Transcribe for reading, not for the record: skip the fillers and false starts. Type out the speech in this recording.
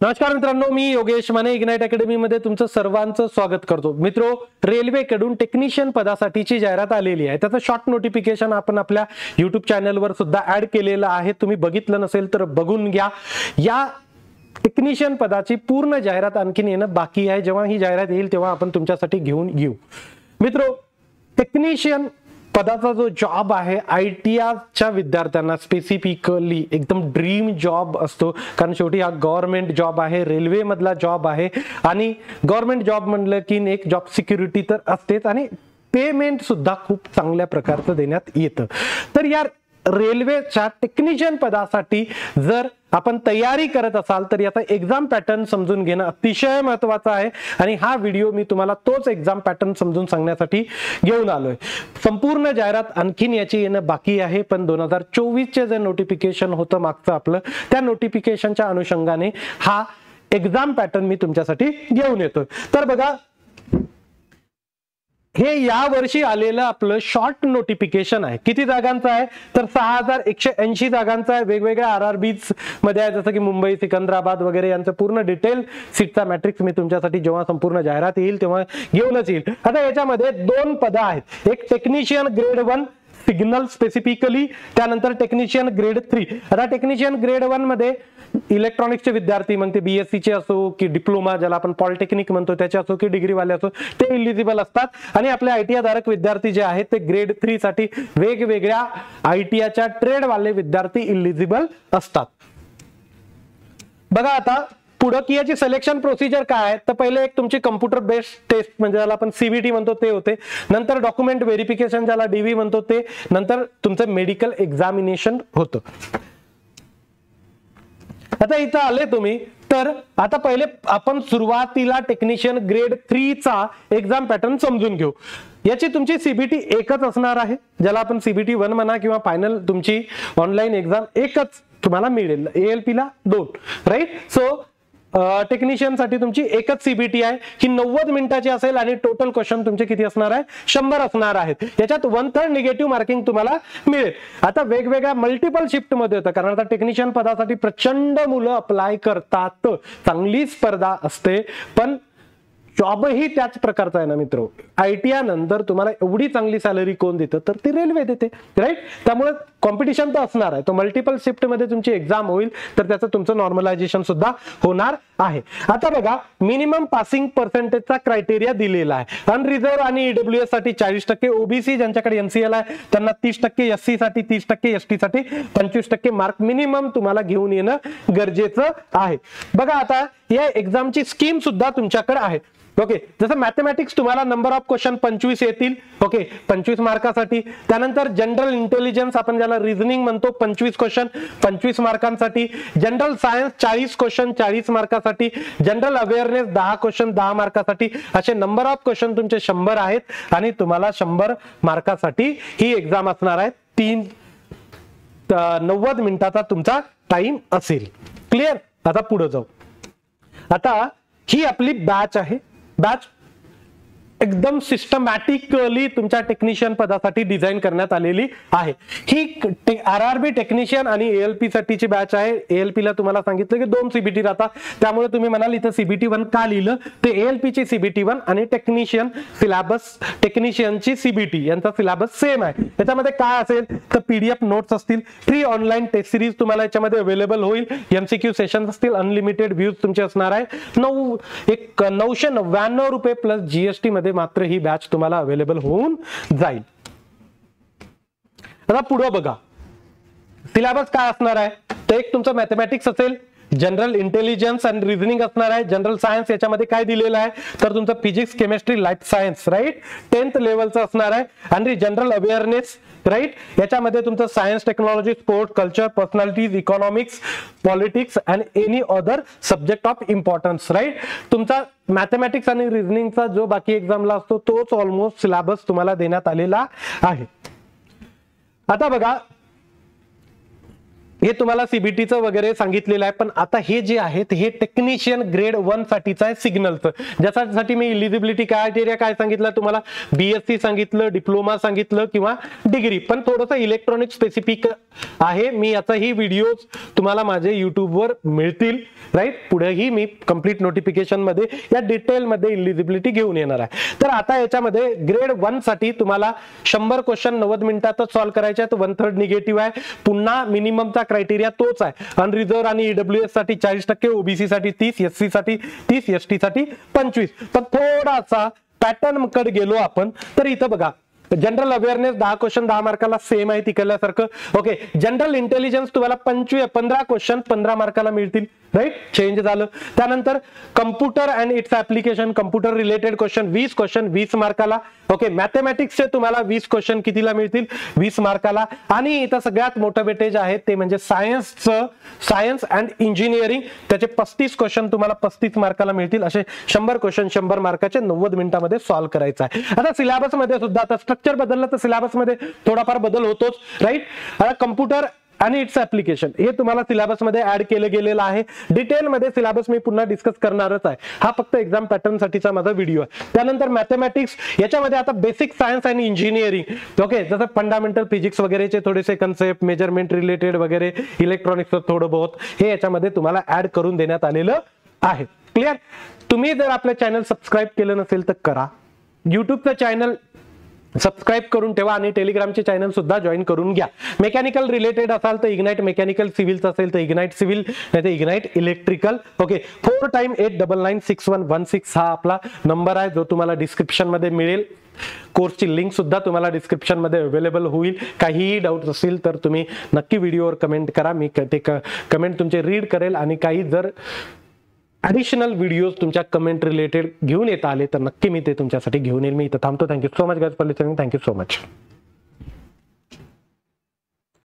नमस्कार मित्रांनो, मी Yogesh Mane ignite academy मध्ये तुमचं सर्वांचं स्वागत करतो. मित्रो, रेल्वेकडून टेक्निशियन पदासाठीची जाहिरात आलेली आहे. त्याचं शॉर्ट नोटिफिकेशन आपण आपल्या YouTube चॅनलवर सुद्धा ऍड केलेलं आहे. तुम्ही बघितलं नसेल तर बघून घ्या. या टेक्निशियन पदाची पूर्ण जाहिरात आणखीन येणं बाकी आहे. जेव्हा ही जाहिरात येईल तेव्हा आपण तुमच्यासाठी घेऊन येऊ. मित्रो, टेक्निशियन पदाचा जो जॉब आहे ITच्या विद्यार्थ्यांना स्पेसिफिकली एकदम ड्रीम जॉब असतो. कारण शेवटी हा गव्हर्नमेंट जॉब आहे, रेल्वे मधला जॉब आहे आणि गव्हर्नमेंट जॉब म्हणलं की एक जॉब सिक्युरिटी तर असतेच आणि पेमेंट सुद्धा खूप चांगल्या प्रकारचं देण्यात येतं. तर या रेल्वेच्या टेक्निशियन पदासाठी जर आपण तयारी करत असाल तर याचा एक्झाम पॅटर्न समजून घेणं अतिशय महत्त्वाचं आहे आणि हा व्हिडिओ मी तुम्हाला तोच एक्झाम पॅटर्न समजून सांगण्यासाठी घेऊन आलोय. संपूर्ण जाहिरात आणखीन याची येणं बाकी आहे, पण 2024चे जे नोटिफिकेशन होतं मागचं आपलं, त्या नोटिफिकेशनच्या अनुषंगाने हा एक्झाम पॅटर्न मी तुमच्यासाठी घेऊन येतोय. तर बघा, हे या वर्षी आलेलं आपलं शॉर्ट नोटिफिकेशन आहे. किती जागांचं आहे तर 6180 जागांचं आहे. वेगवेगळ्या RRBs मध्ये आहे, जसं की मुंबई, सिकंदराबाद वगैरे यांचं पूर्ण डिटेल सीटचा मॅट्रिक्स मी तुमच्यासाठी जेव्हा संपूर्ण जाहिरात येईल तेव्हा घेऊनच येईल. आता याच्यामध्ये 2 पदं आहेत. एक टेक्निशियन ग्रेड 1 सिग्नल स्पेसिफिकली, त्यानंतर टेक्निशियन ग्रेड 3. आता टेक्निशियन ग्रेड 1 मध्ये इलेक्ट्रॉनिक्सचे विद्यार्थी, मग ते BSc चे असो की डिप्लोमा ज्याला आपण पॉलिटेक्निक म्हणतो त्याचे असो की डिग्रीवाले असो, ते इलिजिबल असतात. आणि आपले ITI धारक विद्यार्थी जे आहेत ते ग्रेड 3 साठी वेगवेगळ्या ITIच्या ट्रेडवाले विद्यार्थी इलिजिबल असतात. बघा आता पुढे की याची सिलेक्शन प्रोसिजर काय आहे तर पहिले एक तुमची कम्प्युटर बेस्ड टेस्ट म्हणजे ज्याला आपण CBT म्हणतो ते होते. नंतर डॉक्युमेंट व्हेरिफिकेशन ज्याला DV म्हणतो ते. नंतर तुमचं मेडिकल एक्झामिनेशन होतं. आता इथं आले तुम्ही, तर आता पहिले आपण सुरुवातीला टेक्निशियन ग्रेड 3 चा एक्झाम पॅटर्न समजून घेऊ. याची तुमची CBT एकच असणार आहे, ज्याला आपण CBT 1 म्हणा, किंवा फायनल तुमची ऑनलाईन एक्झाम एकच तुम्हाला मिळेल. ALP ला 2, राईट. सो टेक्निशियन साठी तुमची एकच CBT आहे. ही 90 मिनिटाची असेल आणि टोटल क्वेश्चन तुमचे किती असणार आहे 100 असणार आहेत. याच्यात 1/3 निगेटिव्ह मार्किंग तुम्हाला मिळेल. आता वेगवेगळ्या मल्टिपल शिफ्ट मध्ये होतं, कारण आता टेक्निशियन पदासाठी प्रचंड मुलं अप्लाय करतात. चांगली स्पर्धा असते, पण जॉबही त्याच प्रकारचा आहे ना मित्रो. ITI नंतर तुम्हाला एवढी चांगली सॅलरी कोण देतं तर ती रेल्वे देते, राईट. त्यामुळे कॉम्पिटिशन तर असणार आहे. तो मल्टिपल शिफ्ट मध्ये तुमची एक्झाम होईल तर त्याचं तुमचं नॉर्मलायझेशन सुद्धा होणार आहे. आता बघा, मिनिमम पासिंग पर्सेंटेजचा क्रायटेरिया दिलेला आहे. अनरिझर्व आणि EWS साठी 40%, OBC ज्यांच्याकडे NCL आहे त्यांना 30%, SC साठी 30%, ST साठी 25% मार्क मिनिमम तुम्हाला घेऊन येणं गरजेचं आहे. बघा आता या एक्झामची स्कीम सुद्धा तुमच्याकडे आहे. ओके, जसं मॅथमॅटिक्स तुम्हाला नंबर ऑफ क्वेश्चन 25 येतील. ओके, 25 मार्कासाठी. त्यानंतर जनरल इंटेलिजन्स आपण ज्याला रिझनिंग म्हणतो 25 क्वेश्चन 25 मार्कांसाठी. जनरल सायन्स 40 क्वेश्चन 40 मार्कासाठी. जनरल अवेअरनेस 10 क्वेश्चन 10 मार्कासाठी. असे नंबर ऑफ क्वेश्चन तुमचे 100 आहेत आणि तुम्हाला 100 मार्कासाठी ही एक्झाम असणार आहे. 90 मिनिटाचा तुमचा टाइम असेल. क्लिअर. आता पुढे जाऊ. आता ही आपली बॅच आहे. बॅच एकदम सिस्टमॅटिकली तुमच्या टेक्निशियन पदासाठी डिझाईन करण्यात आलेली आहे. ही RRB टेक्निशियन आणि ALP साठीची बॅच आहे. ALP ला तुम्हाला सांगितलं की 2 CBT राहतात, त्यामुळे तुम्ही म्हणाल इथं CBT 1 का लिहिलं, ते ALP ची CBT 1 आणि टेक्निशियन सिलेबस, टेक्निशियनची CBT यांचा सिलेबस सेम आहे. याच्यामध्ये काय असेल तर PDF नोट्स असतील, फ्री ऑनलाईन टेस्ट सिरीज तुम्हाला याच्यामध्ये अवेलेबल होईल, MCQ सेशन असतील, अनलिमिटेड व्ह्यूज तुमचे असणार आहे. 999 रुपये प्लस GST मध्ये मात्र ही बॅच तुम्हाला अवेलेबल होऊन जाईल. आता पुढे बघा, सिलेबस काय असणार आहे तर एक तुमचं मॅथमॅटिक्स असेल, जनरल इंटेलिजन्स आणि रिझनिंग असणार आहे. जनरल सायन्स याच्यामध्ये काय दिलेलं आहे तर तुमचं physics, chemistry, life science, right, 10th लेवलचं असणार आहे. आणि जनरल अवेअरनेस, राईट, याच्यामध्ये तुमचं science, technology, sport, culture, personalities, economics, politics आणि any other subject of importance, right. तुमचा मॅथमॅटिक्स आणि रिझनिंगचा जो बाकी एक्झामला असतो तोच ऑलमोस्ट सिलेबस तुम्हाला देण्यात आलेला आहे. आता बघा, हे तुम्हाला CBTचं वगैरे सांगितलेलं आहे, पण आता हे जे आहेत हे टेक्निशियन ग्रेड 1 साठीचं आहे, सिग्नलचं. ज्यासाठी मी इलिजिबिलिटी क्रायटेरिया काय सांगितलं तुम्हाला, BSc सांगितलं, डिप्लोमा सांगितलं किंवा डिग्री, पण थोडंसं इलेक्ट्रॉनिक स्पेसिफिक आहे. मी याचा ही व्हिडिओ तुम्हाला माझे YouTube वर मिळतील, राईट. पुढेही मी कंप्लीट नोटिफिकेशन मध्ये या डिटेल मध्ये इलिजिबिलिटी घेऊन येणार आहे. तर आता याच्यामध्ये ग्रेड 1 साठी तुम्हाला 100 क्वेश्चन 90 मिनिटातच सॉल्व्ह करायचे आहेत. 1/3 निगेटिव्ह आहे. पुन्हा मिनिममचा क्रायटेरिया तोच आहे. अनरिझर्व आणि ईडब्ल्यूएस साठी 40%, ओबीसी साठी 30%, एससी साठी 30%, एसटी साठी 25%. पण थोडासा पॅटर्न कडे गेलो आपण तर इथं बघा, जनरल अवेअरनेस 10 क्वेश्चन 10 मार्काला सेम आहे तिकडल्यासारखं. ओके, जनरल इंटेलिजन्स तुम्हाला 15 क्वेश्चन 15 मार्काला मिळतील, राईट. चेंज झालं. त्यानंतर computer and its application, computer related question 20 question 20 मार्काला. ओके, मॅथमॅटिक्सचे तुम्हाला 20 क्वेश्चन कितीला मिळतील? 20 मार्काला. आणि इथं सगळ्यात मोठं वेटेज आहे ते म्हणजे सायन्स अँड इंजिनिअरिंग, त्याचे 35 क्वेश्चन तुम्हाला 35 मार्काला मिळतील. असे 100 क्वेश्चन 100 मार्काचे 90 मिनिटांमध्ये सॉल्व्ह करायचं आहे. आता सिलेबस मध्ये सुद्धा आता स्ट्रक्चर बदललं तर सिलेबस मध्ये थोडाफार बदल होतोच, राईट. आता कम्प्युटर आणि इट्स ऍप्लिकेशन हे तुम्हाला सिलेबस मध्ये ऍड केलं गेलेलं आहे. डिटेल मध्ये सिलेबस मी पुन्हा डिस्कस करणारच आहे. हा फक्त एक्झाम पॅटर्न साठीचा माझा व्हिडिओ आहे. त्यानंतर मॅथमॅटिक्स, याच्यामध्ये आता बेसिक सायन्स आणि इंजिनिअरिंग, ओके, जसं फंडामेंटल फिजिक्स वगैरेचे थोडेसे कन्सेप्ट, मेजरमेंट रिलेटेड वगैरे, इलेक्ट्रॉनिक्सचं थोडं बहुत हे याच्यामध्ये तुम्हाला ऍड करून देण्यात आलेलं आहे. क्लिअर. तुम्ही जर आपलं चॅनल सबस्क्राईब केलं नसेल तर करा. युट्यूबचं चॅनल सबस्क्राईब करून ठेवा आणि टेलिग्रामचे चॅनल सुद्धा जॉईन करून घ्या. मेकॅनिकल रिलेटेड असाल तर इग्नाइट मेकॅनिकल, सिव्हिलचं असेल तर इग्नाइट सिव्हिल, नाही तर इग्नाइट इलेक्ट्रिकल. ओके, 4x8996116 हा आपला नंबर आहे जो तुम्हाला डिस्क्रिप्शन मध्ये मिळेल. कोर्सची लिंक सुद्धा तुम्हाला डिस्क्रिप्शन मध्ये अवेलेबल होईल. काहीही डाऊट असेल तर तुम्ही नक्की व्हिडिओवर कमेंट करा. मी ते कमेंट तुमचे रीड करेल आणि काही जर ॲडिशनल व्हिडिओज तुमच्या कमेंट रिलेटेड घेऊन येता आले तर नक्की मी ते तुमच्यासाठी घेऊन येईल. मी इथं थांबतो. Thank you so much guys for listening. Thank you so much.